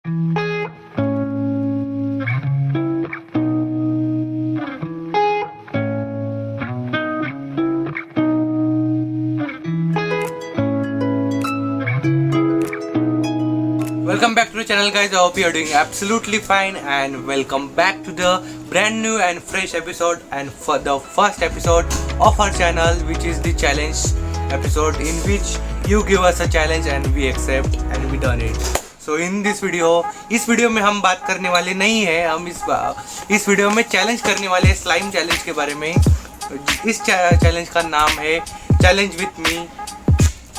Welcome back to the channel, guys. I hope you are doing absolutely fine, and welcome back to the brand new and fresh episode, and for the first episode of our channel, which is the challenge episode, in which you give us a challenge and we accept and we done it. So in this video, इस video में हम बात करने वाले नहीं है, हम इस वीडियो में चैलेंज करने वाले हैं स्लाइम चैलेंज के बारे में। इस चैलेंज का नाम है चैलेंज विथ मी।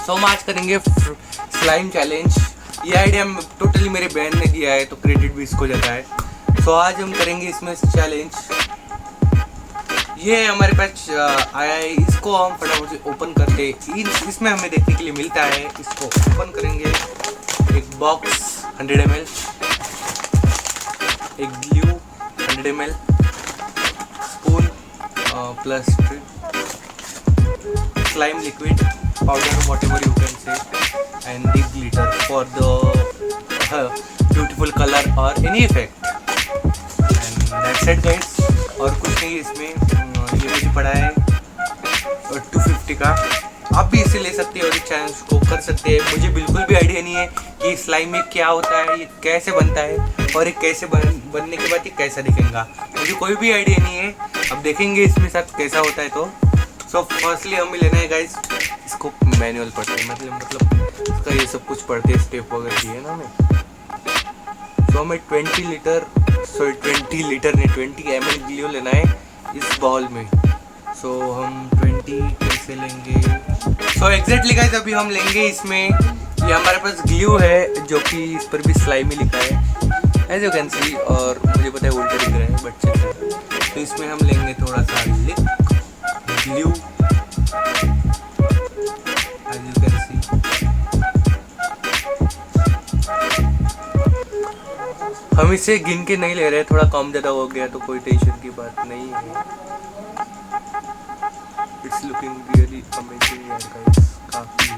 सो हम आज करेंगे स्लाइम चैलेंज। ये आइडिया टोटली मेरे बहन ने दिया है, तो क्रेडिट भी इसको जाता है। सो आज हम करेंगे इसमें चैलेंज। ये हमारे पास आया है, इसको हम फटाफट से ओपन करते। इसमें हमें देखने के लिए मिलता है। इसको ओपन करेंगे। एक बॉक्स 100 ml, एक glue 100 ml, spoon plus slime liquid powder, whatever you can say, and the glitter for the beautiful color or any effect, and that's it guys। और कुछ नहीं इसमें। ये मुझे पड़ा है 250 का। आप भी इसे ले सकते हैं और इस चैलेंज को कर सकते हैं। मुझे बिल्कुल भी आइडिया नहीं है कि स्लाइम में क्या होता है, ये कैसे बनता है और ये कैसे बनने के बाद ये कैसा दिखेगा, मुझे कोई भी आइडिया नहीं है। अब देखेंगे इसमें साथ कैसा होता है। तो सो फर्स्टली हमें लेना है गाइस, इसको मैनुअल पढ़ते हैं, मतलब इसका ये सब कुछ पढ़ते हैं, स्टेप वगैरह दिए है ना हमें। सो हमें 20 लीटर नहीं 20 ml ग्लू लेना है इस बॉल में। सो हम 20 कैसे लेंगे? सो एग्जैक्टली गाइस अभी हम लेंगे इसमें, ये हमारे पास ग्लू है जो कि इस पर भी स्लाइम ही लिखा है एज यू कैन सी, और मुझे पता है उल्टा दिख रहा है बट चलिए। तो इसमें हम लेंगे थोड़ा सा glue as you can see। हम इसे गिन के नहीं ले रहे, थोड़ा कम ज़्यादा हो गया तो कोई टेंशन की बात नहीं है। इट्स लुकिंग रियली अमेजिंग यार गाइस, काफी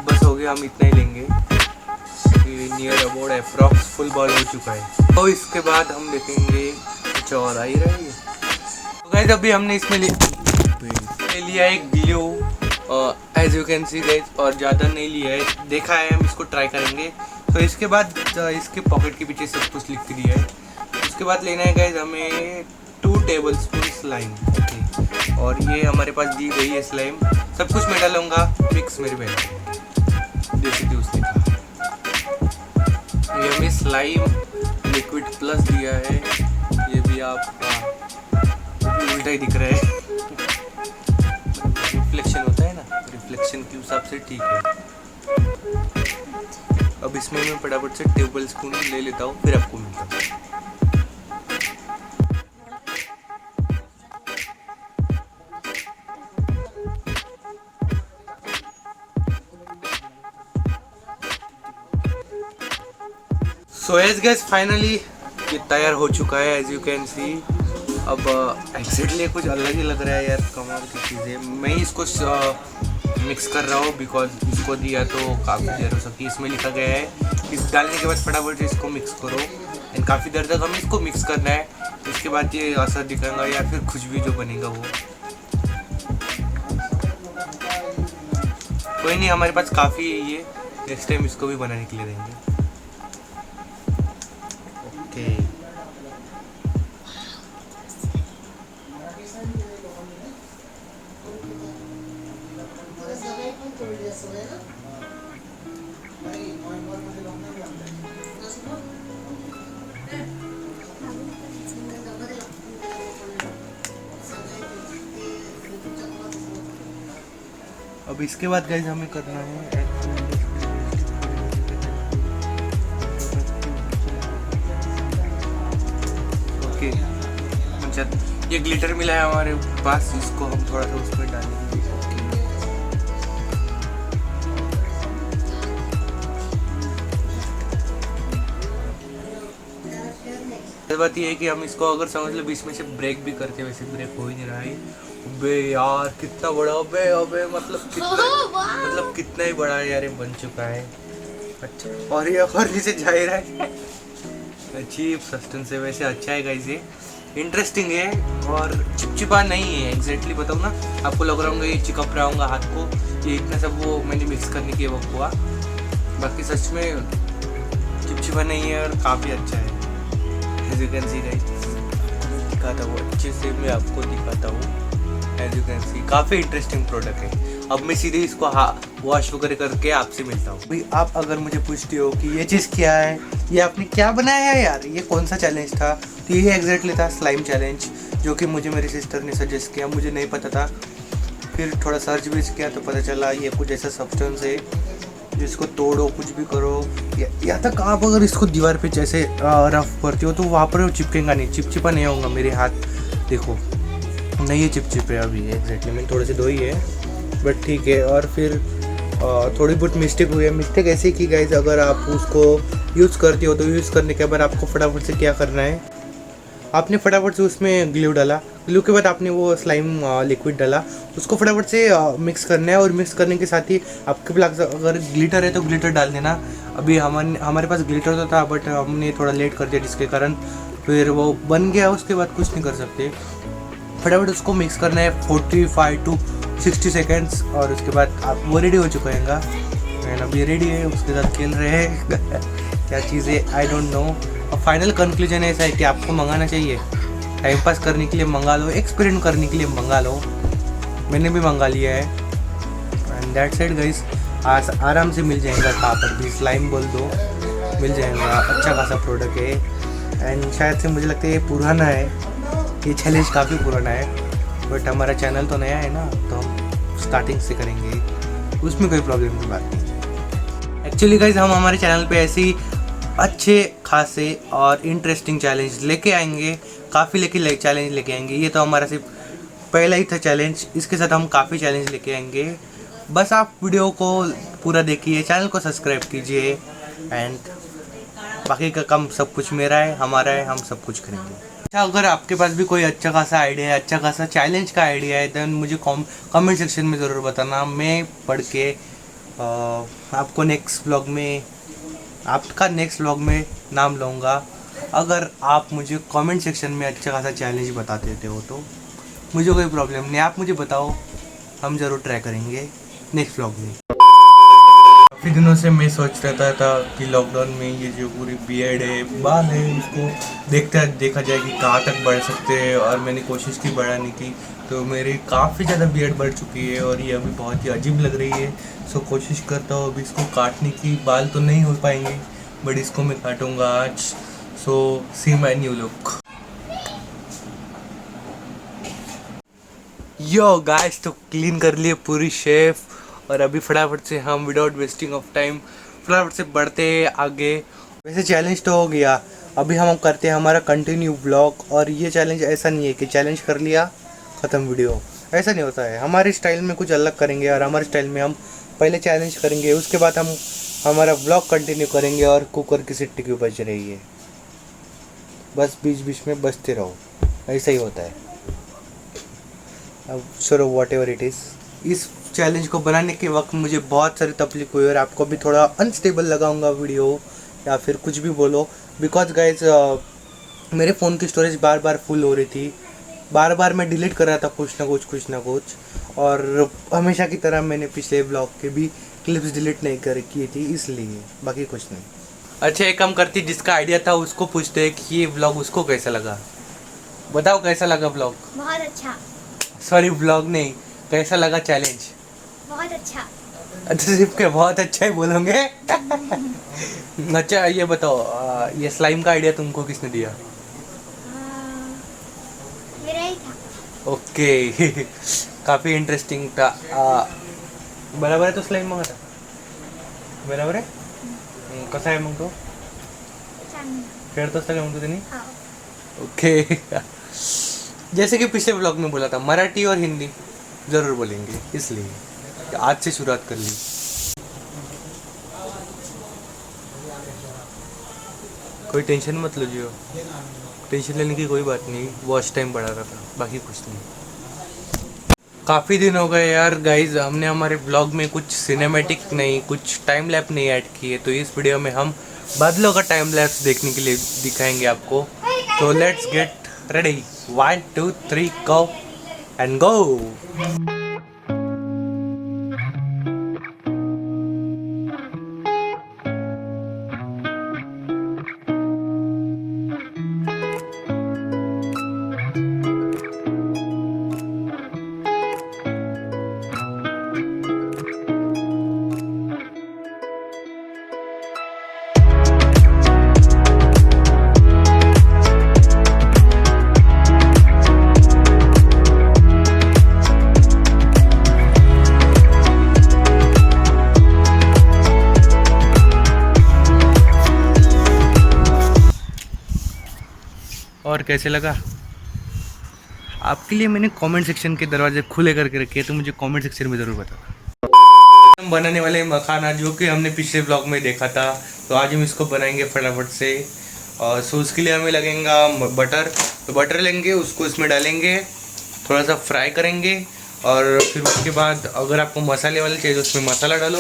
बस हो गया, हम इतना ही लेंगे। Near about approx full ball हो चुका है। तो इसके बाद हम देखेंगे कुछ और आ ही रहेगी। तो गाइस अभी हमने इसमें ले लिया है glue as you can see guys, और ज़्यादा नहीं लिया है, देखा है, हम इसको ट्राई करेंगे। तो इसके बाद इसके पॉकेट के पीछे सब कुछ लिख दिया है। उसके बाद लेना है गाइस हमें 2 टेबलस्पून स्लाइम। ओके, और ये हमारे पास दी गई है स्लाइम। सब कुछ मैं डालूंगा मिक्स, मेरी बहन जैसे कि उसने कहा। ये हमें स्लाइम लिक्विड प्लस दिया है, ये भी आपका उल्टा ही दिख रहा है। रिफ्लेक्शन होता है ना, रिफ्लेक्शन के हिसाब से ठीक है। अब इसमें मैं फटाफट से टेबल स्पून ले लेता हूँ, फिर आपको मिलता हूँ। सो एज गैस फाइनली ये तैयार हो चुका है एज यू कैन सी। अब एग्जैक्टली कुछ अलग ही लग रहा है यार, कमाल की चीज़ें। मैं इसको मिक्स कर रहा हूँ बिकॉज इसको दिया तो काफ़ी देर हो सकती है। इसमें लिखा गया है इस डालने के बाद फटाफट से इसको मिक्स करो, एंड काफ़ी देर तक हमें इसको मिक्स करना है। उसके बाद ये असर दिखाएगा या फिर कुछ भी जो बनेगा वो। कोई नहीं, हमारे पास काफ़ी है ये, नेक्स्ट टाइम इसको भी बनाने के लिए देंगे। अब इसके बाद गाइस हमें करना है ओके। ये ग्लिटर मिला है हमारे पास, इसको हम थोड़ा सा उसमें डालेंगे। बात ये है कि हम इसको अगर समझ लो बीच में से ब्रेक भी करते, वैसे ब्रेक हो ही नहीं रहा है, बे यार कितना बड़ा, अबे अबे मतलब कितना ही बड़ा यार ये बन चुका है। अच्छा और नीचे जा ही रहा है। अजीब सस्टेंस है, वैसे अच्छा है गाइस ये, इंटरेस्टिंग है और चिपचिपा नहीं है। एग्जैक्टली बताऊँ ना, आपको लग रहा होगा ये चिपक रहा होगा हाथ को, ये इतना सब वो मैंने मिक्स करने की वक्त हुआ, बाकी सच में चिपचिपा नहीं है और काफ़ी अच्छा है। As you can see guys, दिखाता हूँ अच्छे से, मैं आपको दिखाता हूँ। एज यू कैन सी काफ़ी इंटरेस्टिंग प्रोडक्ट है। अब मैं सीधे इसको वॉश वगैरह करके आपसे मिलता हूँ। भाई आप अगर मुझे पूछते हो कि ये चीज़ क्या है, ये आपने क्या बनाया है यार, ये कौन सा चैलेंज था, तो ये एग्जैक्टली था स्लाइम चैलेंज, जो कि मुझे मेरी सिस्टर ने सजेस्ट किया, मुझे नहीं पता था। फिर थोड़ा सर्च भी किया तो पता चला ये कुछ ऐसा सब्सटेंस है जिसको तोड़ो कुछ भी करो, या तक आप अगर इसको दीवार पे जैसे रफ करते हो तो वहाँ पर चिपकेगा नहीं, चिपचिपा नहीं होगा। मेरे हाथ देखो नहीं ये चिपचिप है अभी एग्जैक्टली, मैंने थोड़े से धोई है बट ठीक है। और फिर थोड़ी बहुत मिस्टेक हुई है। मिस्टेक ऐसे कि गाइज अगर आप उसको यूज़ करते हो तो यूज़ करने के बाद आपको फटाफट से क्या करना है, आपने फटाफट से उसमें ग्लू डाला, ग्लू के बाद आपने वो स्लाइम लिक्विड डाला, उसको फटाफट से मिक्स करना है। और मिक्स करने के साथ ही आपके पास अगर ग्लिटर है तो ग्लिटर डाल देना। अभी हमारे पास ग्लिटर तो था बट हमने थोड़ा लेट कर दिया जिसके कारण फिर वो बन गया, उसके बाद कुछ नहीं कर सकते। फटाफट उसको मिक्स करना है 45 to 60 सेकेंड्स और उसके बाद आप वो रेडी हो चुका है। एंड अभी रेडी है, उसके साथ खेल रहे हैं क्या चीज़ है आई डोंट नो। और फाइनल कंक्लूजन ऐसा है कि आपको मंगाना चाहिए, टाइम पास करने के लिए मंगा लो, एक्सपेरिमेंट करने के लिए मंगा लो। मैंने भी मंगा लिया है एंड दैट्स इट गाइस। आज आराम से मिल जाएगा, कहाँ पर भी स्लाइम बोल दो मिल जाएगा, अच्छा खासा प्रोडक्ट है। एंड शायद से मुझे लगता है ये पुराना है, ये चैलेंज काफ़ी पुराना है बट हमारा चैनल तो नया है ना, तो हम स्टार्टिंग से करेंगे, उसमें कोई प्रॉब्लम की बात नहीं। एक्चुअली गाइज हम हमारे चैनल पे ऐसे ही अच्छे खासे और इंटरेस्टिंग चैलेंज लेके आएंगे, काफ़ी चैलेंज लेके आएंगे। ये तो हमारा सिर्फ पहला ही था चैलेंज, इसके साथ हम काफ़ी चैलेंज लेके आएंगे। बस आप वीडियो को पूरा देखिए, चैनल को सब्सक्राइब कीजिए एंड बाकी का काम सब कुछ मेरा है, हमारा है, हम सब कुछ करेंगे। अच्छा अगर आपके पास भी कोई अच्छा खासा आइडिया है, अच्छा खासा चैलेंज का आइडिया है, देन मुझे कमेंट सेक्शन में ज़रूर बताना। मैं पढ़ के आपको आपका नेक्स्ट व्लॉग में नाम लूँगा। अगर आप मुझे कमेंट सेक्शन में अच्छा खासा चैलेंज बता देते हो तो मुझे कोई प्रॉब्लम नहीं, आप मुझे बताओ, हम ज़रूर ट्राई करेंगे नेक्स्ट व्लॉग में। काफ़ी दिनों से मैं सोच रहा था कि लॉकडाउन में ये जो पूरी बियर्ड है, बाल है, उसको देखा जाए कि कहाँ तक बढ़ सकते हैं। और मैंने कोशिश की बढ़ाने की, तो मेरी काफ़ी ज़्यादा बियर्ड बढ़ चुकी है और ये अभी बहुत ही अजीब लग रही है। सो कोशिश करता हूँ अभी इसको काटने की। बाल तो नहीं हो पाएंगे बट इसको मैं काटूँगा आज। So see my new look. Yo guys, तो क्लीन कर लिए पूरी शेफ और अभी फटाफट से हम विदाउट वेस्टिंग ऑफ टाइम फटाफट से बढ़ते हैं आगे। वैसे चैलेंज तो हो गया, अभी हम करते हैं हमारा कंटिन्यू ब्लॉग। और ये चैलेंज ऐसा नहीं है कि चैलेंज कर लिया ख़त्म वीडियो, ऐसा नहीं होता है। हमारे स्टाइल में कुछ अलग करेंगे और हमारे स्टाइल में हम पहले चैलेंज करेंगे, उसके बाद हम हमारा ब्लॉग कंटिन्यू करेंगे। और कुकर की सीटी क्यों बज रही है, बस बीच बीच में बजते रहो, ऐसा ही होता है। अब चलो वॉट एवर इट इज़, इस चैलेंज को बनाने के वक्त मुझे बहुत सारी तकलीफ हुई और आपको भी थोड़ा अनस्टेबल लगाऊंगा वीडियो या फिर कुछ भी बोलो। बिकॉज गाइज मेरे फ़ोन की स्टोरेज बार बार फुल हो रही थी, बार बार मैं डिलीट कर रहा था कुछ ना कुछ। और हमेशा की तरह मैंने पिछले ब्लॉग के भी क्लिप्स डिलीट नहीं की थी, इसलिए बाकी कुछ नहीं। अच्छा एक काम करती, जिसका आइडिया था उसको पूछते हैं कि ये ब्लॉग उसको कैसा लगा। बताओ कैसा लगा ब्लॉग? बहुत अच्छा। सॉरी ब्लॉग नहीं, कैसा लगा चैलेंज? बहुत अच्छा। अच्छा सिर्फ के बहुत अच्छा ही बोलोगे अच्छा ये बताओ, ये स्लाइम का आइडिया तुमको किसने दिया? मेरा ही था। ओके काफ़ी इंटरेस्टिंग था। बराबर आहे तो स्लाइम मग आता बराबर आहे? कसा आहे मग तो? खेळतोस का मग तू त्यांनी? ओके जैसे कि पिछले ब्लॉग में बोला था, मराठी और हिंदी ज़रूर बोलेंगे, इसलिए आज से शुरुआत कर ली। कोई टेंशन मत लीजिए, टेंशन लेने की कोई बात नहीं, वॉच टाइम बढ़ा रहा था, बाकी कुछ नहीं। काफ़ी दिन हो गए यार गाइज, हमने हमारे ब्लॉग में कुछ सिनेमैटिक नहीं, कुछ टाइम लैप नहीं ऐड किए, तो इस वीडियो में हम बादलों का टाइम लैप्स देखने के लिए दिखाएंगे आपको। तो let's get ready, 1 2 3 go and go. और कैसे लगा आपके लिए? मैंने कमेंट सेक्शन के दरवाजे खुले करके रखे हैं, तो मुझे कमेंट सेक्शन में ज़रूर बताना। हम बनाने वाले मखाना जो कि हमने पिछले ब्लॉग में देखा था, तो आज हम इसको बनाएंगे फटाफट से। और सो उसके लिए हमें लगेगा बटर। तो बटर लेंगे, उसको इसमें डालेंगे, थोड़ा सा फ्राई करेंगे, और फिर उसके बाद अगर आपको मसाले वाले चाहिए तो उसमें मसाला डालो।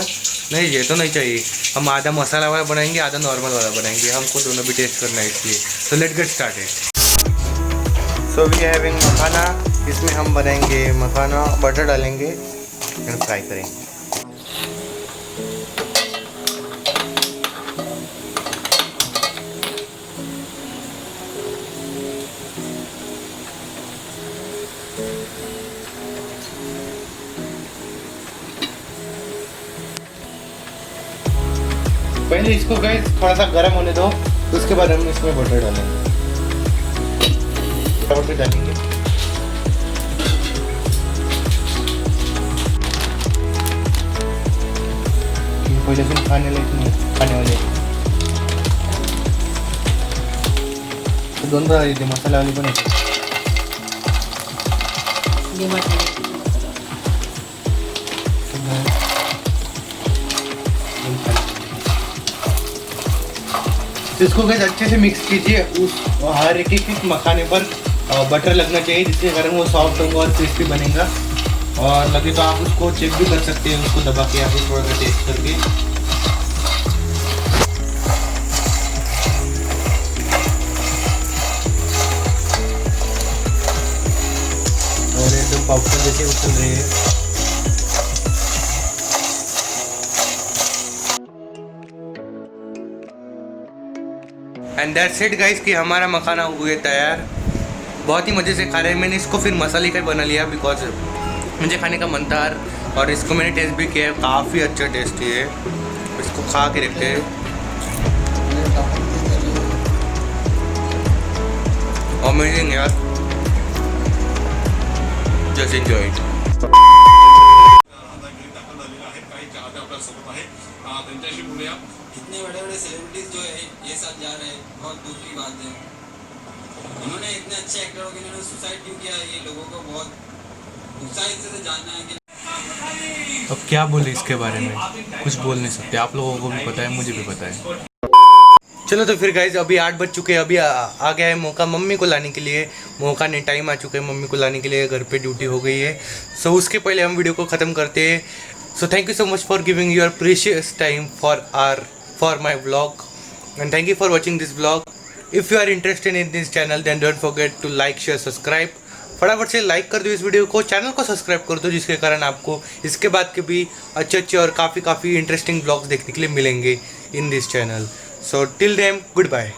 नहीं ये तो नहीं चाहिए, हम आधा मसाला वाला बनाएंगे, आधा नॉर्मल वाला बनाएंगे, हमको दोनों भी टेस्ट करना है इसलिए। तो let's get started. So we having makhana, इसमें हम बनाएंगे मखाना, बटर डालेंगे एंड फ्राई करेंगे। पहले इसको गैस थोड़ा सा गर्म होने दो, उसके बाद हम इसमें बटर डालेंगे। बटर डालेंगे, पहले दिन खाने वाले तो दोनों डाल दीजिए, मसाला वाली बने। तो इसको गैस अच्छे से मिक्स कीजिए। उस हर एक मखाने पर बटर लगना चाहिए, जिसके कारण वो सॉफ्ट होगा और क्रिस्पी बनेगा। और लगे तो आप उसको चेक भी कर सकते हैं, उसको दबा के, आप थोड़ा सा टेस्ट करके। और एकदम पॉपकॉर्न जैसे उछल रहे हैं। एंड दैट्स इट गाइस कि हमारा मखाना हुए तैयार। बहुत ही मज़े से खा रहे हैं। मैंने इसको फिर मसाले का बना लिया बिकॉज मुझे खाने का मन था, और इसको मैंने टेस्ट भी किया है, काफ़ी अच्छा टेस्टी है। इसको खा के देखते हैं। अमेजिंग यार, जस्ट एंजॉय इट। इतने बड़े बड़े सेलिब्रिटीज जो है ये सब जा रहे हैं, बहुत दूर की बात है। इन्होंने इतने अच्छे एक्टरों के इन्होंने सुसाइड क्यों किया, ये लोगों को बहुत उत्साहित से जानना है कि अब क्या बोले इसके बारे में, कुछ बोल नहीं सकते। आप लोगों को भी पता है, मुझे भी पता है। चलो तो फिर गाइज अभी 8 बज चुके हैं। अभी आ गया है मौका मम्मी को लाने के लिए। मौका नहीं, टाइम आ चुका है मम्मी को लाने के लिए, घर पे ड्यूटी हो गई है। सो उसके पहले हम वीडियो को ख़त्म करते हैं। So thank you so much for giving your precious time for my vlog, and thank you for watching this vlog. If you are interested in this channel then don't forget to like, share, subscribe. फटाफट से like कर दो इस video को, channel को subscribe कर दो, जिसके कारण आपको इसके बाद के भी अच्छे और काफ़ी इंटरेस्टिंग ब्लॉग्स देखने के लिए मिलेंगे in this channel. So till then good bye.